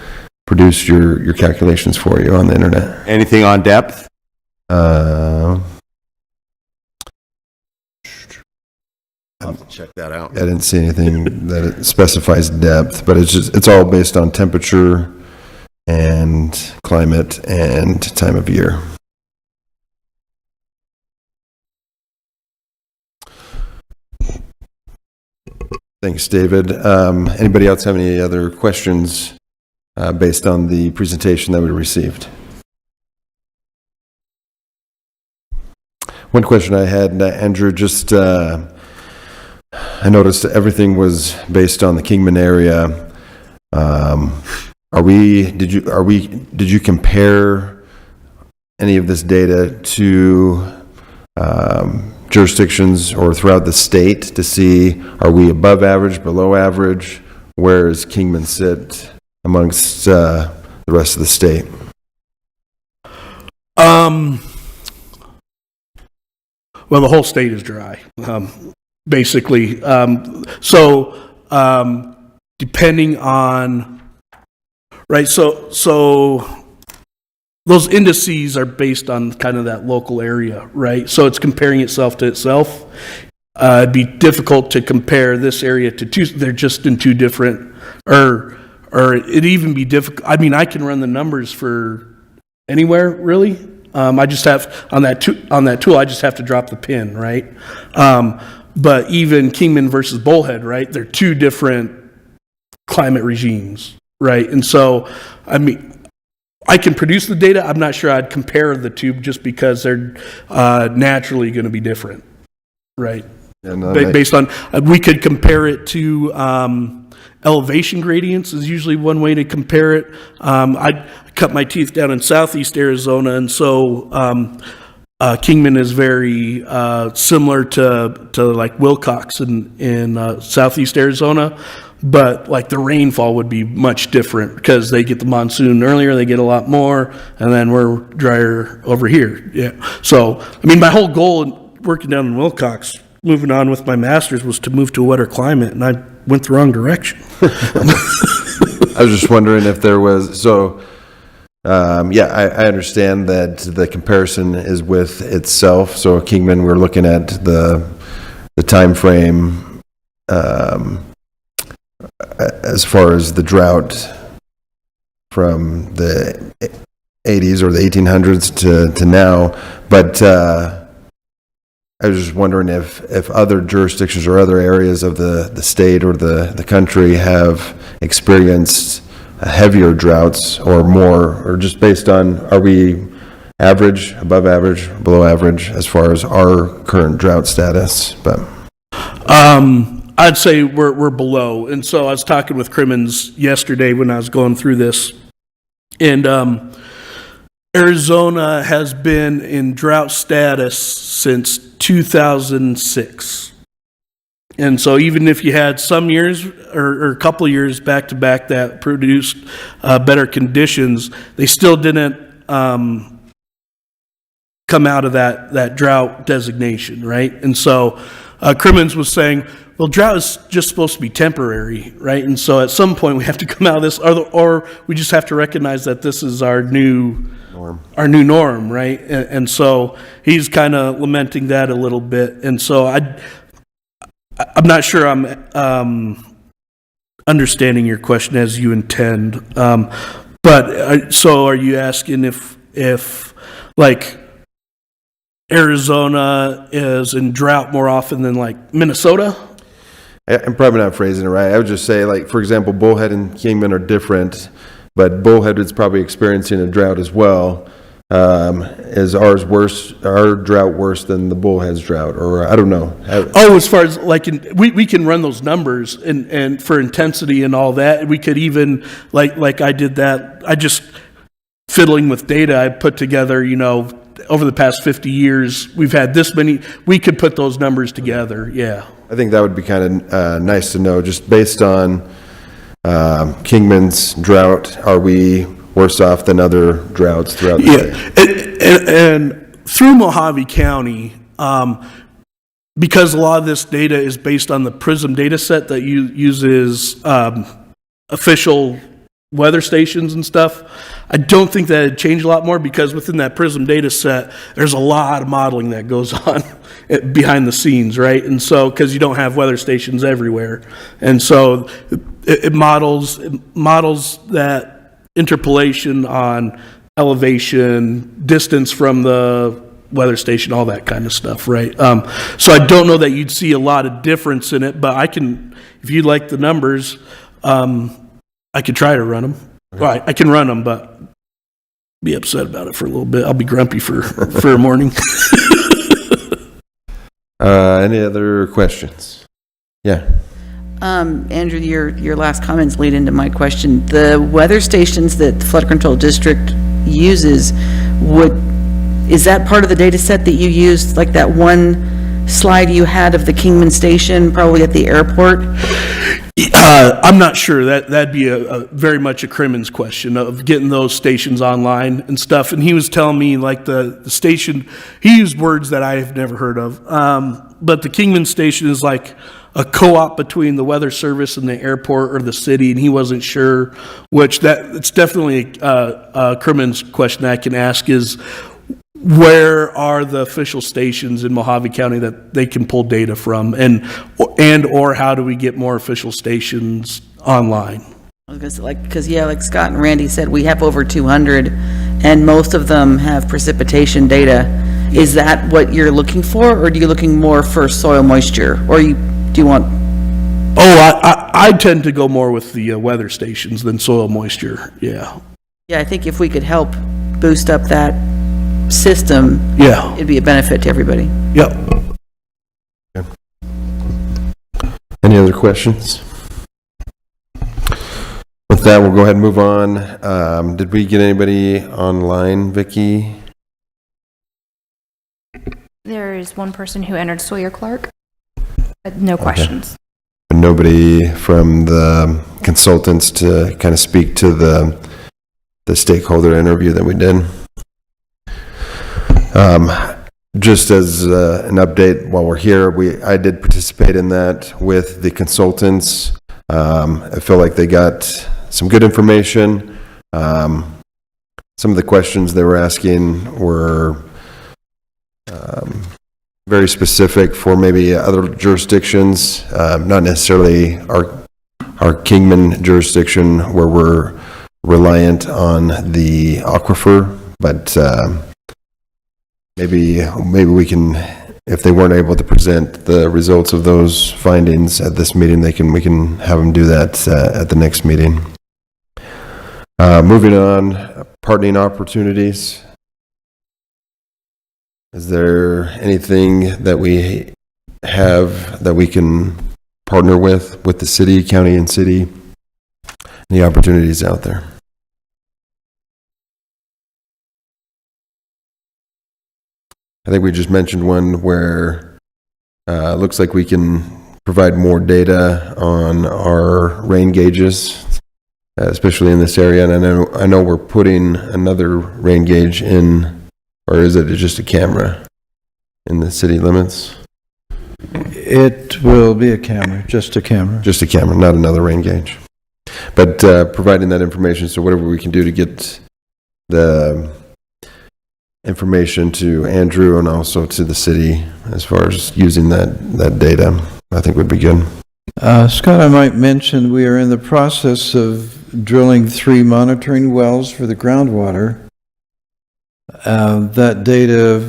produce your calculations for you on the internet. Anything on depth? I'll have to check that out. I didn't see anything that it specifies depth, but it's all based on temperature and climate and time of year. Thanks, David. Anybody else have any other questions based on the presentation that we received? One question I had, Andrew, just I noticed that everything was based on the Kingman area. Did you compare any of this data to jurisdictions or throughout the state to see, are we above average, below average? Where does Kingman sit amongst the rest of the state? Well, the whole state is dry, basically. Depending on, right, so those indices are based on kind of that local area, right? So it's comparing itself to itself. It'd be difficult to compare this area to two. They're just in two different, or it'd even be difficult. I mean, I can run the numbers for anywhere really. I just have on that tool. I just have to drop the pin, right? But even Kingman versus Bullhead, right? They're two different climate regimes, right? And so, I mean, I can produce the data. I'm not sure I'd compare the two just because they're naturally going to be different, right? Based on, we could compare it to elevation gradients is usually one way to compare it. I cut my teeth down in southeast Arizona, and so Kingman is very similar to like Wilcox in southeast Arizona, but like the rainfall would be much different because they get the monsoon earlier, they get a lot more, and then we're drier over here. Yeah. So, I mean, my whole goal in working down in Wilcox, moving on with my master's, was to move to a wetter climate, and I went the wrong direction. I was just wondering if there was, so, I understand that the comparison is with itself. So Kingman, we're looking at the time frame as far as the drought from the 80s or the 1800s to now. But I was just wondering if other jurisdictions or other areas of the state or the country have experienced heavier droughts or more, or just based on, are we average, above average, below average as far as our current drought status? But I'd say we're below. And so I was talking with Crimmins yesterday when I was going through this, and Arizona has been in drought status since 2006. And so even if you had some years or a couple of years back to back that produced better conditions, they still didn't come out of that drought designation, right? And so Crimmins was saying, well, drought is just supposed to be temporary, right? And so at some point we have to come out of this, or we just have to recognize that this is our new norm, right? And so he's kind of lamenting that a little bit. And so I'm not sure I'm understanding your question as you intend. So are you asking if like Arizona is in drought more often than like Minnesota? I'm probably not phrasing it right. I would just say, like, for example, Bullhead and Kingman are different, but Bullhead is probably experiencing a drought as well. Is ours worse, our drought worse than the Bullhead's drought, or I don't know? As far as like, we can run those numbers and for intensity and all that. We could even, like I did that, I just, fiddling with data, I put together, over the past 50 years, we've had this many, we could put those numbers together, yeah. I think that would be kind of nice to know, just based on Kingman's drought, are we worse off than other droughts throughout the state? And through Mojave County, because a lot of this data is based on the PRISM data set that uses official weather stations and stuff, I don't think that it'd change a lot more, because within that PRISM data set, there's a lot of modeling that goes on behind the scenes, right? And so, because you don't have weather stations everywhere. And so it models that interpolation on elevation, distance from the weather station, all that kind of stuff, right? So I don't know that you'd see a lot of difference in it, but I can, if you'd like the numbers, I could try to run them. Well, I can run them, but be upset about it for a little bit. I'll be grumpy for a morning. Any other questions? Yeah. Andrew, your last comments lead into my question. The weather stations that the Flood Control District uses, is that part of the data set that you used, like that one slide you had of the Kingman Station, probably at the airport? I'm not sure. That'd be a very much a Crimmins question of getting those stations online and stuff. And he was telling me, like, the station, he used words that I have never heard of. But the Kingman Station is like a co-op between the weather service and the airport or the city, and he wasn't sure which. It's definitely a Kerman's question I can ask is, where are the official stations in Mojave County that they can pull data from, and or how do we get more official stations online? I was gonna say, like Scott and Randy said, we have over 200, and most of them have precipitation data. Is that what you're looking for, or are you looking more for soil moisture, or do you want? Oh, I tend to go more with the weather stations than soil moisture. Yeah. Yeah, I think if we could help boost up that system, Yeah. it'd be a benefit to everybody. Yep. Any other questions? With that, we'll go ahead and move on. Did we get anybody online, Vicky? There is one person who entered, Sawyer Clark. No questions. Nobody from the consultants to kind of speak to the stakeholder interview that we did. Just as an update while we're here, I did participate in that with the consultants. I feel like they got some good information. Some of the questions they were asking were very specific for maybe other jurisdictions, not necessarily our Kingman jurisdiction where we're reliant on the aquifer, but maybe we can, if they weren't able to present the results of those findings at this meeting, we can have them do that at the next meeting. Moving on, partnering opportunities. Is there anything that we have that we can partner with the city, county, and city? Any opportunities out there? I think we just mentioned one where it looks like we can provide more data on our rain gauges, especially in this area. And I know we're putting another rain gauge in, or is it just a camera in the city limits? It will be a camera, just a camera. Just a camera, not another rain gauge. But providing that information, so whatever we can do to get the information to Andrew and also to the city as far as using that data, I think would be good. Scott, I might mention we are in the process of drilling 3 monitoring wells for the groundwater. That data,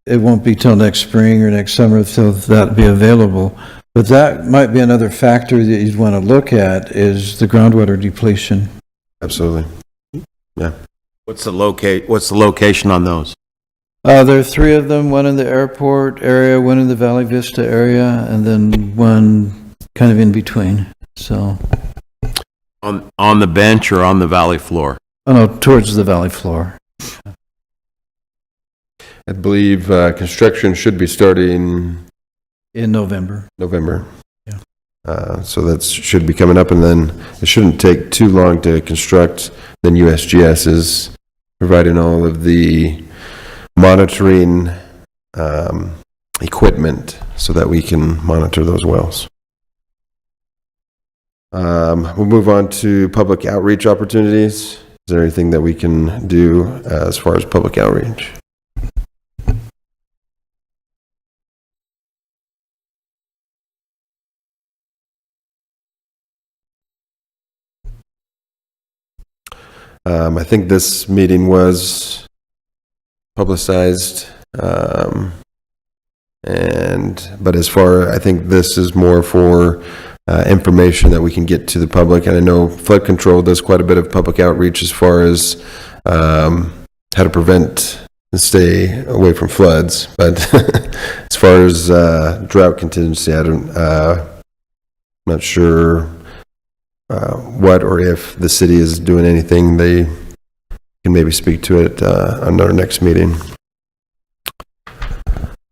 it won't be till next spring or next summer till that'll be available. But that might be another factor that you'd want to look at, is the groundwater depletion. Absolutely. Yeah. What's the location on those? There are 3 of them, one in the airport area, one in the Valley Vista area, and then one kind of in between. So On the bench or on the valley floor? oh no, towards the valley floor. I believe construction should be starting In November. November. Yeah. So that should be coming up, and then it shouldn't take too long to construct. Then USGS is providing all of the monitoring equipment so that we can monitor those wells. We'll move on to public outreach opportunities. Is there anything that we can do as far as public outreach? I think this meeting was publicized, but I think this is more for information that we can get to the public. And I know flood control does quite a bit of public outreach as far as how to prevent and stay away from floods. But as far as drought contingency, I'm not sure what or if the city is doing anything. They can maybe speak to it on our next meeting.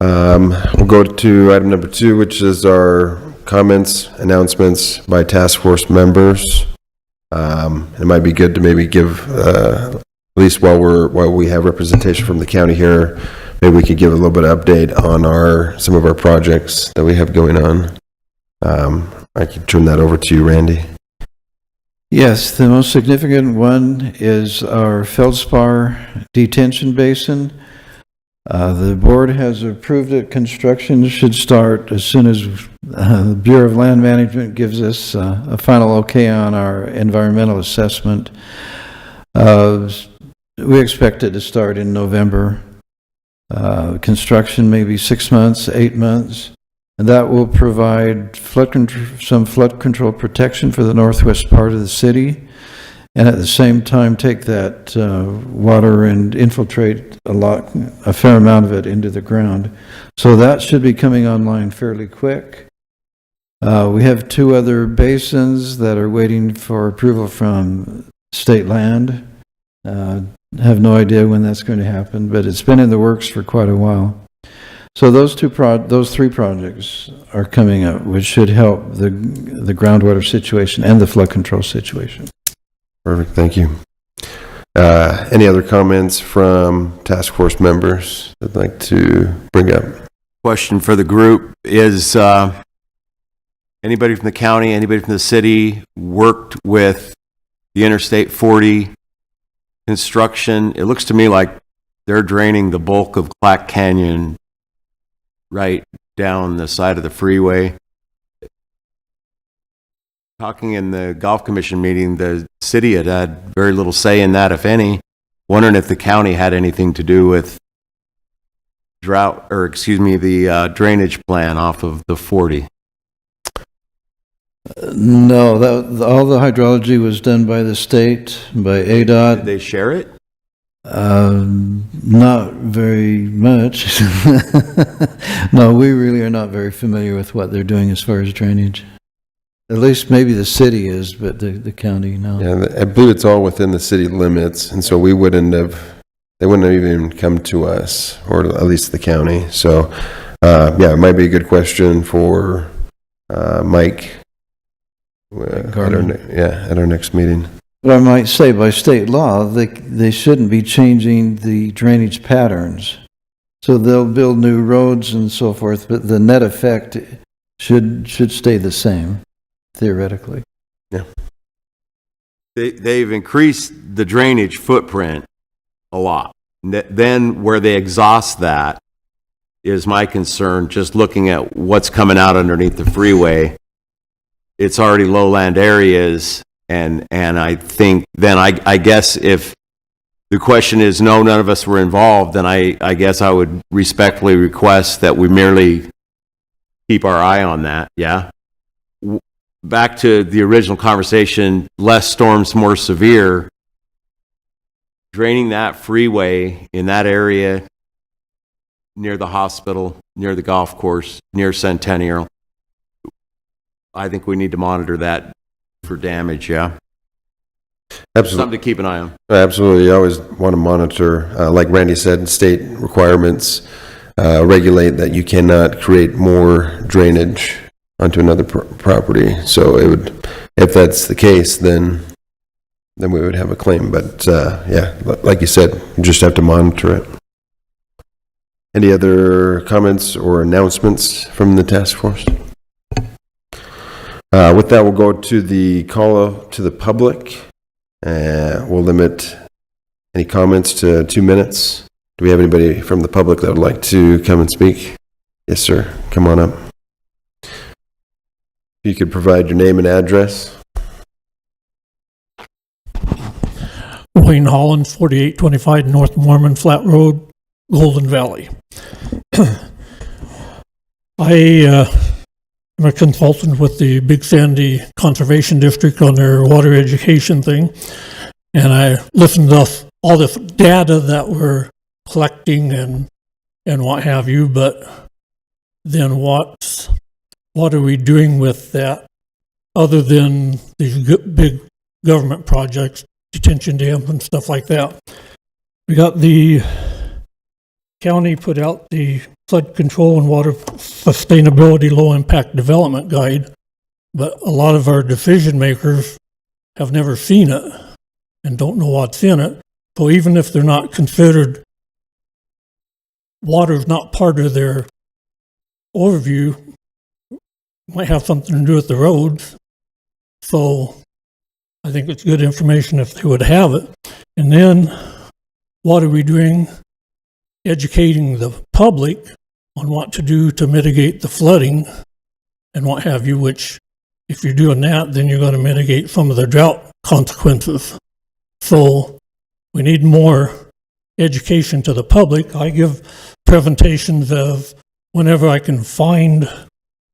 We'll go to item number 2, which is our comments, announcements by task force members. It might be good to maybe give, at least while we have representation from the county here, maybe we could give a little bit of update on some of our projects that we have going on. I can turn that over to you, Randy. Yes, the most significant one is our Feldspar detention basin. The board has approved it. Construction should start as soon as the Bureau of Land Management gives us a final okay on our environmental assessment. We expect it to start in November. Construction maybe 6 months, 8 months. And that will provide some flood control protection for the northwest part of the city, and at the same time take that water and infiltrate a fair amount of it into the ground. So that should be coming online fairly quick. We have 2 other basins that are waiting for approval from state land. Have no idea when that's going to happen, but it's been in the works for quite a while. So those 3 projects are coming up, which should help the groundwater situation and the flood control situation. Perfect, thank you. Any other comments from task force members that'd like to bring up? Question for the group is, anybody from the county, anybody from the city worked with the Interstate 40 construction? It looks to me like they're draining the bulk of Clack Canyon right down the side of the freeway. Talking in the Golf Commission meeting, the city had very little say in that, if any. Wondering if the county had anything to do with the drainage plan off of the 40. No, all the hydrology was done by the state, by ADOT. Did they share it? Not very much. No, we really are not very familiar with what they're doing as far as drainage. At least maybe the city is, but the county, no. Yeah, I believe it's all within the city limits, and so they wouldn't have even come to us, or at least the county. So, yeah, it might be a good question for Mike at our next meeting. But I might say by state law, they shouldn't be changing the drainage patterns. So they'll build new roads and so forth, but the net effect should stay the same, theoretically. Yeah. They've increased the drainage footprint a lot. Then where they exhaust that is my concern, just looking at what's coming out underneath the freeway. It's already lowland areas. And I think then I guess if the question is no, none of us were involved, then I guess I would respectfully request that we merely keep our eye on that. Yeah. Back to the original conversation, less storms, more severe. Draining that freeway in that area near the hospital, near the golf course, near Centennial, I think we need to monitor that for damage, yeah? Absolutely. Something to keep an eye on. Absolutely. You always want to monitor, like Randy said, state requirements regulate that you cannot create more drainage onto another property. So it would, if that's the case, then we would have a claim. But yeah, like you said, you just have to monitor it. Any other comments or announcements from the task force? With that, we'll go to the call to the public. We'll limit any comments to 2 minutes. Do we have anybody from the public that would like to come and speak? Yes, sir. Come on up. If you could provide your name and address. Wayne Holland, 4825 North Mormon Flat Road, Golden Valley. I'm a consultant with the Big Sandy Conservation District on their water education thing, and I listened to all this data that we're collecting and what have you, but then what are we doing with that other than these big government projects, detention dams and stuff like that? We got the county put out the flood control and water sustainability low impact development guide, but a lot of our decision makers have never seen it and don't know what's in it. So even if they're not considered, water is not part of their overview, might have something to do with the roads. So I think it's good information if they would have it. And then what are we doing educating the public on what to do to mitigate the flooding and what have you, which if you're doing that, then you're going to mitigate some of the drought consequences. So we need more education to the public. I give presentations of whenever I can find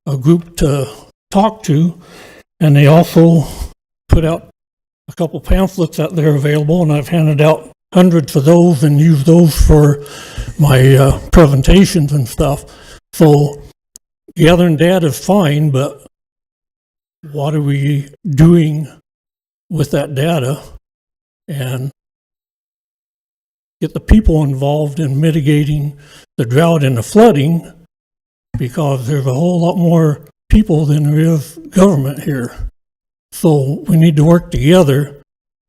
a group to talk to, and they also put out a couple pamphlets that they're available, and I've handed out hundreds of those and used those for my presentations and stuff. So gathering data is fine, but what are we doing with that data? And get the people involved in mitigating the drought and the flooding, because there's a whole lot more people than there is government here. So we need to work together,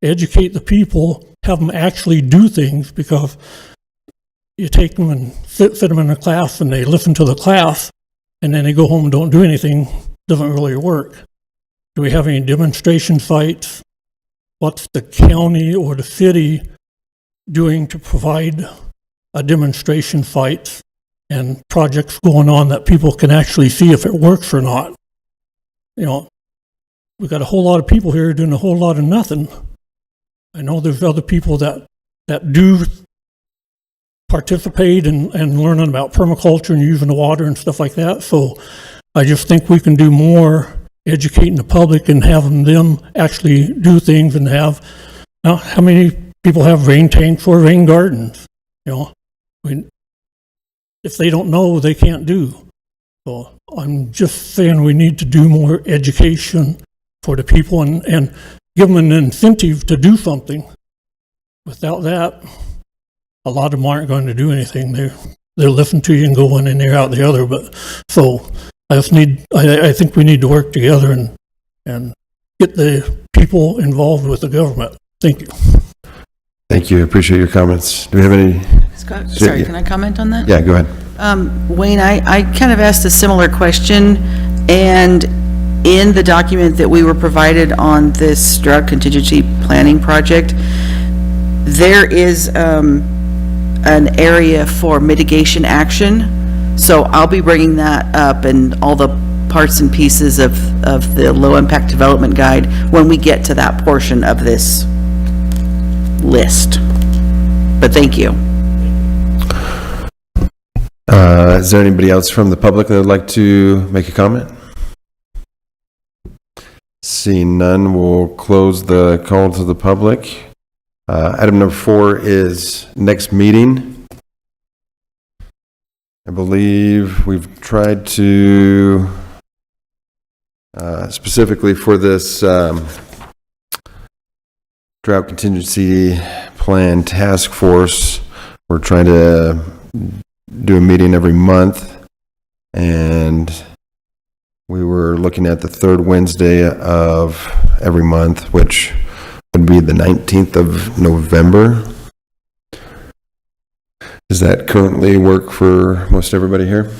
educate the people, have them actually do things, because you take them and fit them in a class and they listen to the class and then they go home and don't do anything. Doesn't really work. Do we have any demonstration sites? What's the county or the city doing to provide a demonstration site and projects going on that people can actually see if it works or not? You know, we've got a whole lot of people here doing a whole lot of nothing. I know there's other people that do participate and learning about permaculture and using the water and stuff like that. So I just think we can do more educating the public and having them actually do things and have, now, how many people have rain tanks or rain gardens? You know, if they don't know, they can't do. So I'm just saying we need to do more education for the people and give them an incentive to do something. Without that, a lot of them aren't going to do anything. They'll listen to you and go one and they're out the other. But so I think we need to work together and get the people involved with the government. Thank you. Thank you. Appreciate your comments. Do we have any? Scott, sorry, can I comment on that? Yeah, go ahead. Wayne, I kind of asked a similar question, and in the document that we were provided on this drought contingency planning project, there is an area for mitigation action. So I'll be bringing that up and all the parts and pieces of the low impact development guide when we get to that portion of this list. But thank you. Is there anybody else from the public that would like to make a comment? Seeing none, we'll close the call to the public. Item number 4 is next meeting. I believe we've tried to, specifically for this drought contingency plan task force, we're trying to do a meeting every month, and we were looking at the third Wednesday of every month, which would be the 19th of November. Does that currently work for most everybody here?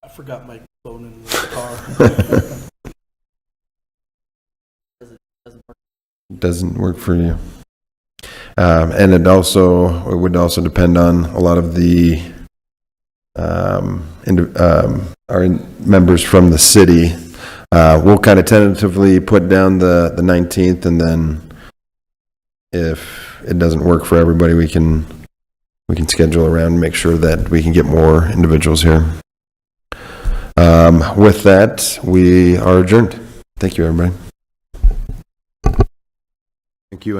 I forgot my phone in the car. Doesn't work for you. And it would also depend on a lot of the our members from the city. We'll kind of tentatively put down the 19th, and then if it doesn't work for everybody, we can schedule around and make sure that we can get more individuals here. With that, we are adjourned. Thank you, everybody. Thank you, Ann.